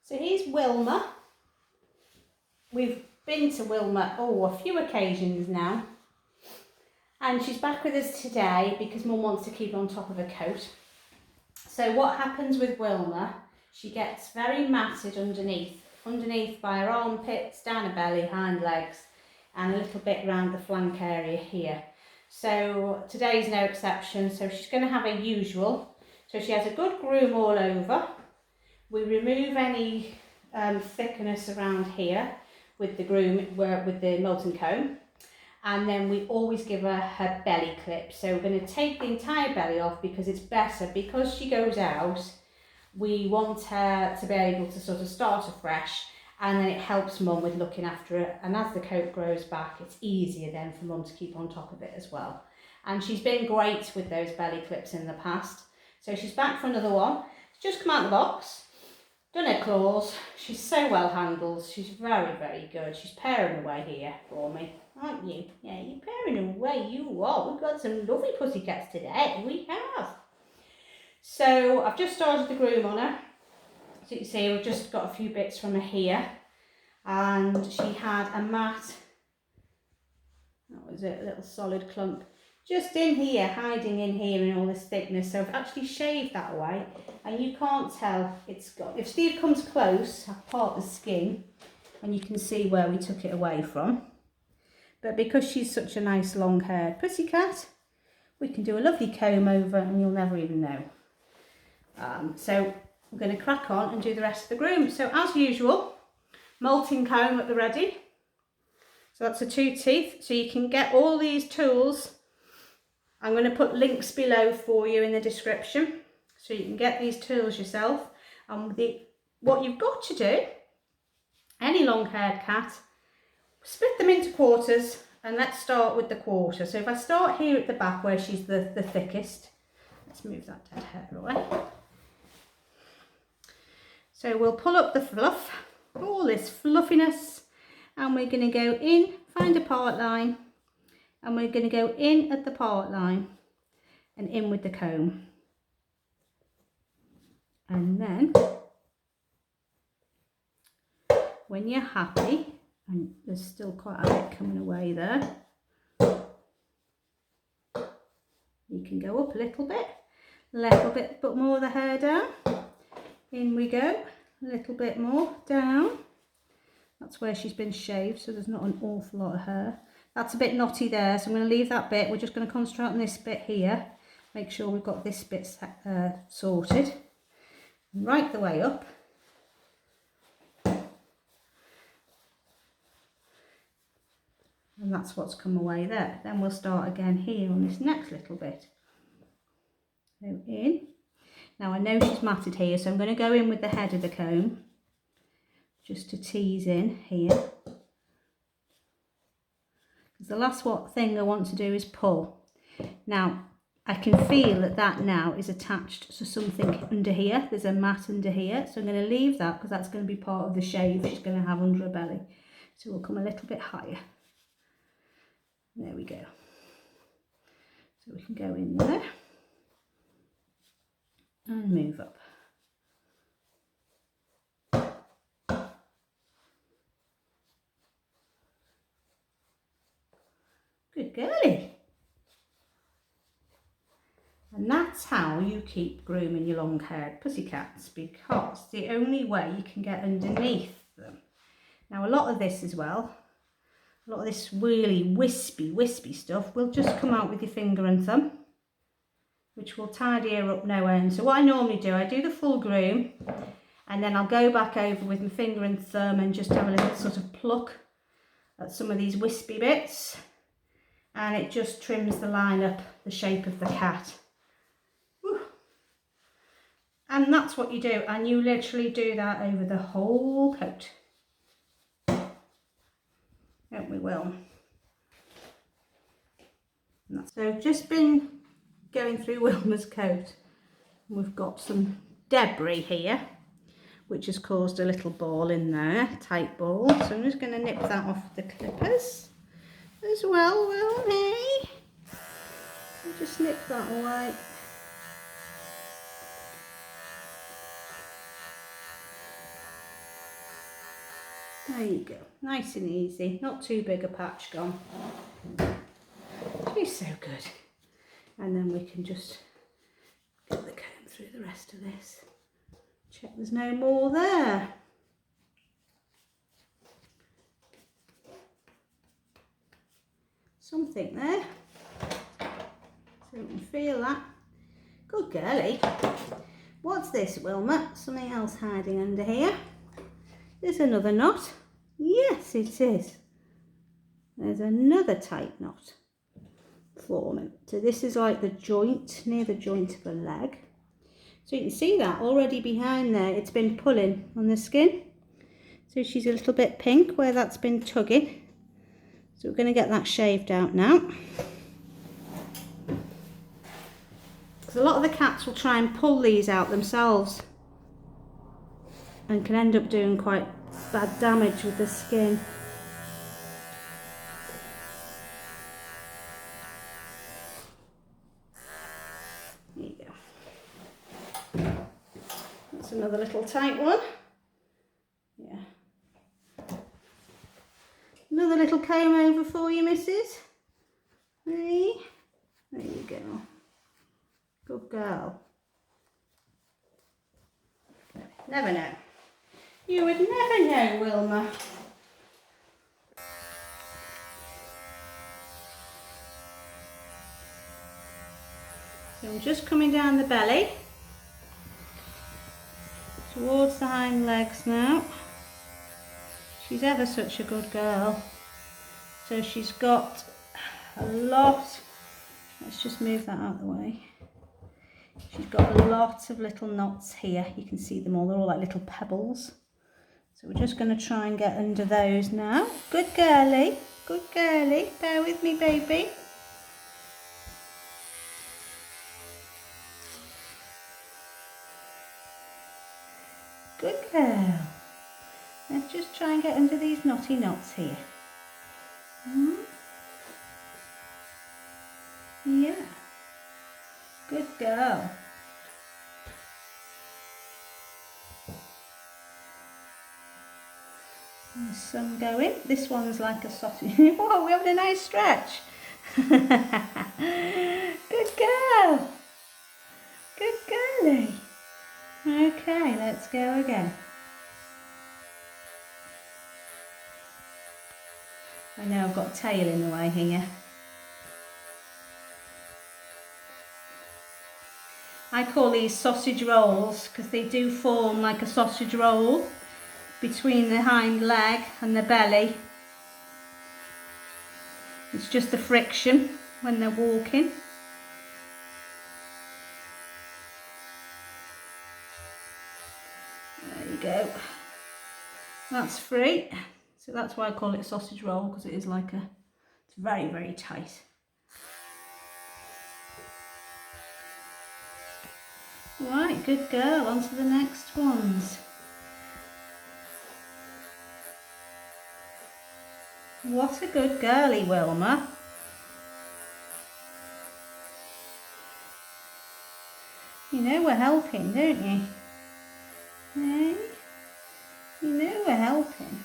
So here's Wilma. We've been to Wilma, a few occasions now. And she's back with us today because Mum wants to keep on top of her coat. So what happens with Wilma, she gets very matted underneath by her armpits, down her belly, hind legs, and a little bit around the flank area here. So today's no exception. So she's going to have a usual. So she has a good groom all over. We remove any thickness around here with the groom, with the molten comb, and then we always give her belly clip. So we're going to take the entire belly off because it's better, because she goes out, we want her to be able to sort of start afresh, and then it helps Mum with looking after it, and as the coat grows back it's easier then for Mum to keep on top of it as well. And she's been great with those belly clips in the past, so she's back for another one. She's just come out of the box, done her claws. She's so well handled. She's very, very good. She's pairing away here for me, aren't you? Yeah, you're pairing away, you are. We've got some lovely pussycats today, we have. So I've just started the groom on her. So you can see we've just got a few bits from her here. And she had a mat, that was it, a little solid clump, just in here, hiding in here in all this thickness. So I've actually shaved that away, and you can't tell it's got, if Steve comes close, I part the skin and you can see where we took it away from. But because she's such a nice long-haired pussycat, we can do a lovely comb over and you'll never even know. So I'm going to crack on and do the rest of the groom. So as usual, molting comb at the ready. So that's a 2 teeth. So you can get all these tools. I'm going to put links below for you in the description, so you can get these tools yourself. And what you've got to do, any long-haired cat, split them into quarters, and let's start with the quarter. So if I start here at the back where she's the thickest, let's move that dead hair away. So we'll pull up the fluff, all this fluffiness, and we're going to go in, find a part line, and we're going to go in at the part line and in with the comb. And then when you're happy, and there's still quite a bit coming away there, you can go up a little bit, put more of the hair down. In we go, a little bit more down. That's where she's been shaved, so there's not an awful lot of hair. That's a bit knotty there, so I'm going to leave that bit. We're just going to concentrate on this bit here. Make sure we've got this bit sorted. Right the way up. And that's what's come away there. Then we'll start again here on this next little bit. So in. Now I know she's matted here, so I'm going to go in with the head of the comb, just to tease in here. The last thing I want to do is pull. Now I can feel that now is attached to something under here. There's a mat under here, so I'm going to leave that because that's going to be part of the shave she's going to have under her belly. So we'll come a little bit higher. There we go. So we can go in there and move up. Good girlie. And that's how you keep grooming your long-haired pussycats, because the only way you can get underneath them. Now a lot of this as well, a lot of this really wispy stuff will just come out with your finger and thumb, which will tidy her up no end. So what I normally do, I do the full groom, and then I'll go back over with my finger and thumb and just have a little sort of pluck at some of these wispy bits. And it just trims the line up the shape of the cat. Whew. And that's what you do, and you literally do that over the whole coat. Don't we, Will? So I've just been going through Wilma's coat. We've got some debris here, which has caused a little ball in there, tight ball. So I'm just going to nip that off the clippers as well, will me? Just snip that away. There you go, nice and easy, not too big a patch gone. She's so good. And then we can just get the comb through the rest of this. Check there's no more there. Something there. So we can feel that. Good girlie. What's this, Wilma? Something else hiding under here. There's another knot. Yes, it is. There's another tight knot forming. So this is like the joint, near the joint of the leg. So you can see that already behind there, it's been pulling on the skin. So she's a little bit pink where that's been tugging. So we're going to get that shaved out now. Because a lot of the cats will try and pull these out themselves and can end up doing quite bad damage with the skin. There you go. That's another little tight one. Yeah. Another little comb over for you, missus. Hey, there you go. Good girl. Never know. You would never know, Wilma. So I'm just coming down the belly towards the hind legs now. She's ever such a good girl. So she's got a lot, let's just move that out of the way. She's got a lot of little knots here. You can see them all, they're all like little pebbles. So we're just going to try and get under those now. Good girlie, good girlie. Bear with me, baby. Good girl. Let's just try and get under these knotty knots here. Yeah. Good girl. There's some going. This one's like a sausage. Whoa, we're having a nice stretch. Good girl. Good girlie. Okay, let's go again. I know I've got a tail in the way here. I call these sausage rolls because they do form like a sausage roll between the hind leg and the belly. It's just the friction when they're walking. There you go. That's free. So that's why I call it a sausage roll, because it is like a, it's very, very tight. Right, good girl, on to the next ones. What a good girlie, Wilma. You know we're helping, don't you? Hey? You know we're helping.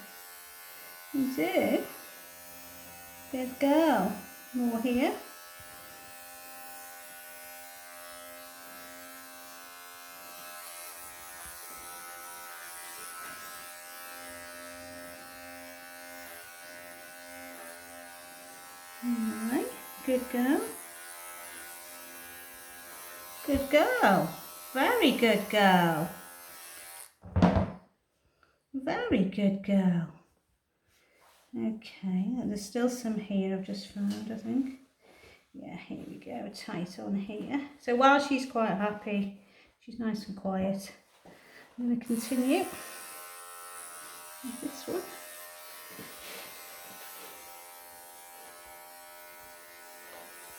You do. Good girl. More here. Alright, good girl. Good girl. Very good girl. Very good girl. Okay, there's still some here I've just found, I think. Yeah, here we go, tight on here. So while she's quite happy, she's nice and quiet, I'm going to continue with this one.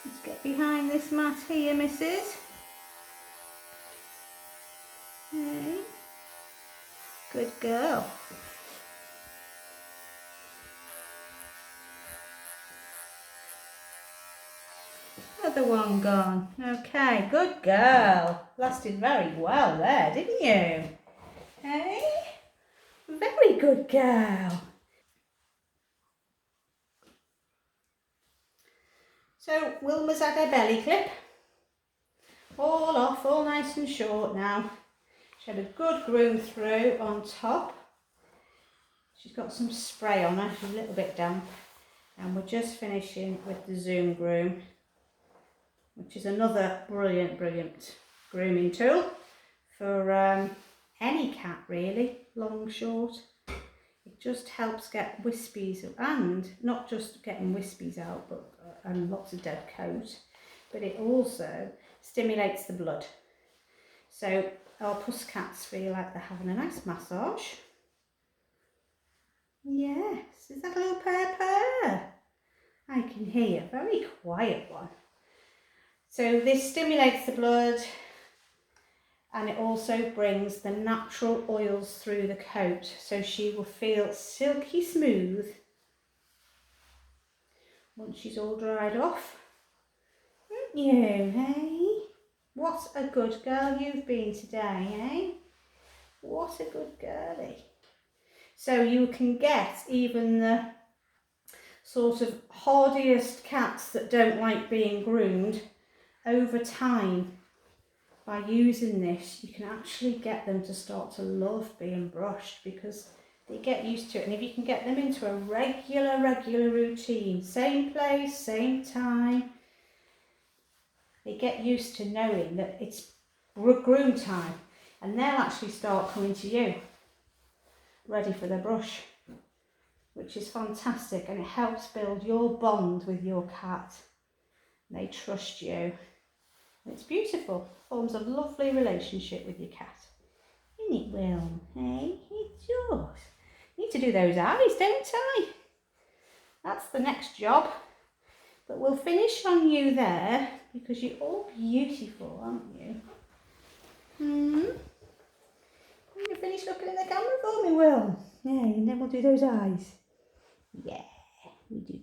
Let's get behind this mat here, missus. Hey, good girl. Another one gone. Okay, good girl. Lasted very well there, didn't you? Hey? Very good girl. Wilma's had her belly clip. All off, all nice and short now. She had a good groom through on top. She's got some spray on her, she's a little bit damp. And we're just finishing with the Zoom Groom, which is another brilliant grooming tool for any cat really, long, short. It just helps get wispies, and not just getting wispies out, but and lots of dead coat, but it also stimulates the blood. So our puss cats feel like they're having a nice massage. Yes, is that a little purr? I can hear a very quiet one. So this stimulates the blood, and it also brings the natural oils through the coat, so she will feel silky smooth once she's all dried off. Aren't you, hey? What a good girl you've been today, eh? What a good girlie. So you can get even the sort of hardiest cats that don't like being groomed over time. By using this, you can actually get them to start to love being brushed because they get used to it. And if you can get them into a regular routine, same place, same time, they get used to knowing that it's groom time, and they'll actually start coming to you ready for their brush, which is fantastic, and it helps build your bond with your cat. They trust you, and it's beautiful. Forms a lovely relationship with your cat. Isn't it, Will? Hey, it's yours. Need to do those eyes, don't I? That's the next job. But we'll finish on you there because you're all beautiful, aren't you? You finish looking in the camera for me, Will? Yeah, and then we'll do those eyes. Yeah, we do